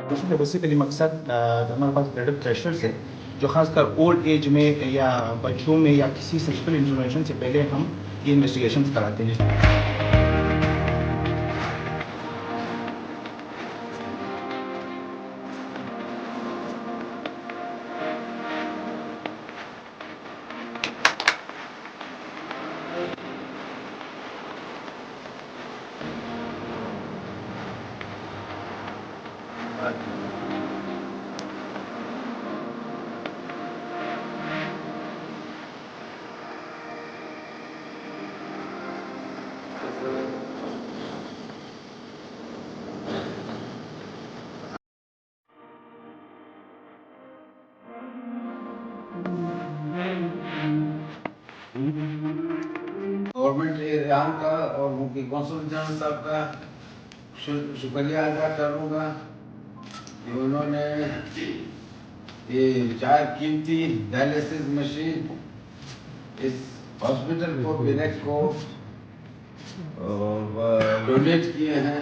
देखिए बेसिकली मकसद हमारे पास ब्लड प्रेशर से जो खासकर ओल्ड एज में या बच्चों में या किसी सेक्सुअल इंफॉर्मेशन से पहले हम ये इन्वेस्टिगेशन कराते हैं। गवर्नमेंट ईरान का और उनके कौंसल जनरल साहब का शुक्रिया अदा करूँगा कि उन्होंने ये 4 कीमती डायलिसिस मशीन इस हॉस्पिटल को बिनेक को डोनेट किए हैं।